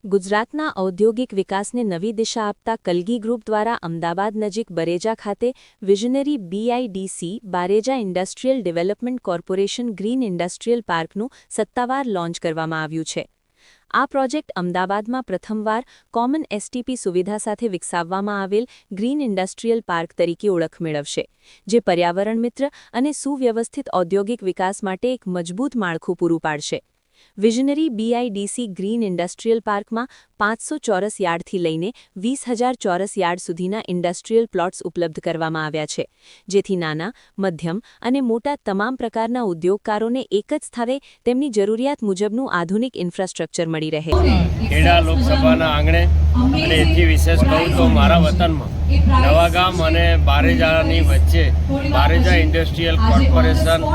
ગુજરાતના ઔદ્યોગિક વિકાસને નવી દિશા આપતા કલગી ગ્રુપ દ્વારા અમદાવાદ નજીક બરેજા ખાતે visionary BIDC Bareja industrial development corporation green industrial પાર્કનું સત્તાવાર લોન્ચ કરવામાં આવ્યું છે। આ પ્રોજેક્ટ અમદાવાદમાં પ્રથમવાર કોમન STP સુવિધા સાથે વિકસાવવામાં આવેલ ગ્રીન ઇન્ડસ્ટ્રીયલ પાર્ક તરીકે ઓળખ મેળવશે, જે પર્યાવરણ મિત્ર અને સુવ્યવસ્થિત ઔદ્યોગિક વિકાસ માટે એક મજબૂત માળખું પૂરું પાડશે। વિઝનરી BIDC ગ્રીન ઇન્ડસ્ટ્રીયલ પાર્કમાં 500 ચોરસ યાર્ડથી લઈને 20,000 ચોરસ યાર્ડ સુધીના ઇન્ડસ્ટ્રીયલ પ્લોટ્સ ઉપલબ્ધ કરવામાં આવ્યા છે, જેથી નાના, મધ્યમ અને મોટા તમામ પ્રકારના ઉદ્યોગકારોને એક જ સ્થળે તેમની જરૂરિયાત મુજબનું આધુનિક ઇન્ફ્રાસ્ટ્રક્ચર મળી રહે। ખેડા લોકસભાના આંગણે અને એથી વિશેષ કહું તો મારા વતનમાં નવાગામ અને બારેજાની વચ્ચે બારેજા ઇન્ડસ્ટ્રીયલ કોર્પોરેશન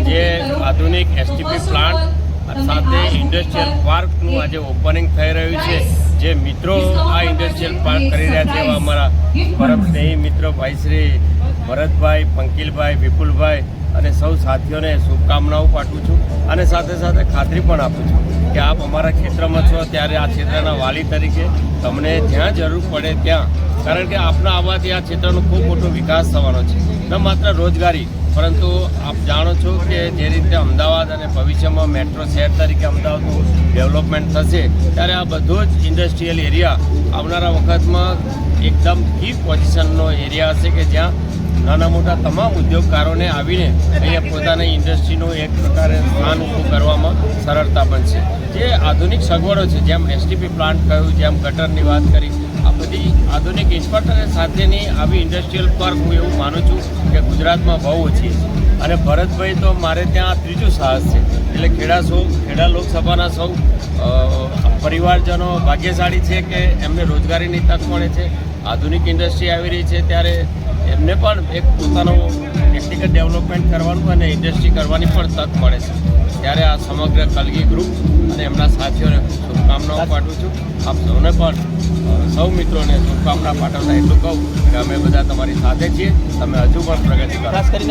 જે આધુનિક STP પ્લાન્ટ સાથે ઇન્ડસ્ટ્રીયલ પાર્કનું આજે ઓપનિંગ થઈ રહ્યું છે। જે મિત્રો આ ઇન્ડસ્ટ્રીયલ પાર્ક કરી રહ્યા છે એવા અમારા પરમ સ્નેહી મિત્રો ભાઈ શ્રી ભરતભાઈ, પંકિલભાઈ, વિપુલભાઈ અને સૌ સાથીઓને શુભકામનાઓ પાઠવું છું અને સાથે સાથે ખાતરી પણ આપું છું કે આપ અમારા ક્ષેત્રમાં છો ત્યારે આ ક્ષેત્રના વાલી તરીકે તમને જ્યાં જરૂર પડે ત્યાં, કારણ કે આપના આવવાથી આ ક્ષેત્રનો ખૂબ મોટો વિકાસ થવાનો છે, ન માત્ર રોજગારી પરંતુ આપ જાણો છો કે જે રીતે અમદાવાદ અને ભવિષ્યમાં મેટ્રો શહેર તરીકે અમદાવાદનું ડેવલપમેન્ટ થશે ત્યારે આ બધો જ ઇન્ડસ્ટ્રીયલ એરિયા આવનારા વખતમાં એકદમ કી પોઝિશનનો એરિયા હશે કે જ્યાં નાના મોટા તમામ ઉદ્યોગકારોને આવીને અહીંયા પોતાની ઇન્ડસ્ટ્રીનું એક પ્રકારે સ્થાન ઊભું કરવામાં સરળતા બનશે। જે આધુનિક સગવડો છે, જેમ STP પ્લાન્ટ કહ્યું, જેમ ગટરની વાત કરી, આ બધી આધુનિક ઇન્ફ્રાસ્ટ્રક્ચર સાથેની આવી ઇન્ડસ્ટ્રીયલ પાર્ક હું એવું માનું છું કે ગુજરાતમાં બહુ ઓછી છે। અને ભરતભાઈ તો મારે ત્યાં ત્રીજું સાહસ છે, એટલે ખેડા લોકસભાના સૌ પરિવારજનો ભાગ્યશાળી છે કે એમને રોજગારીની તક મળે છે। આધુનિક ઇન્ડસ્ટ્રી આવી રહી છે ત્યારે એમને પણ એક પોતાનું ટેકનિકલ ડેવલપમેન્ટ કરવાનું અને ઇન્ડસ્ટ્રી કરવાની પણ તક મળે છે। ત્યારે આ સમગ્ર કલગી ગ્રુપ અને એમના સાથીઓને શુભકામનાઓ પાઠવું છું। આપ સૌને પણ સૌ મિત્રોને શુભકામના પાઠવતા એટલું કહું કે અમે બધા તમારી સાથે છીએ, તમે હજુ પણ પ્રગતિ કરો।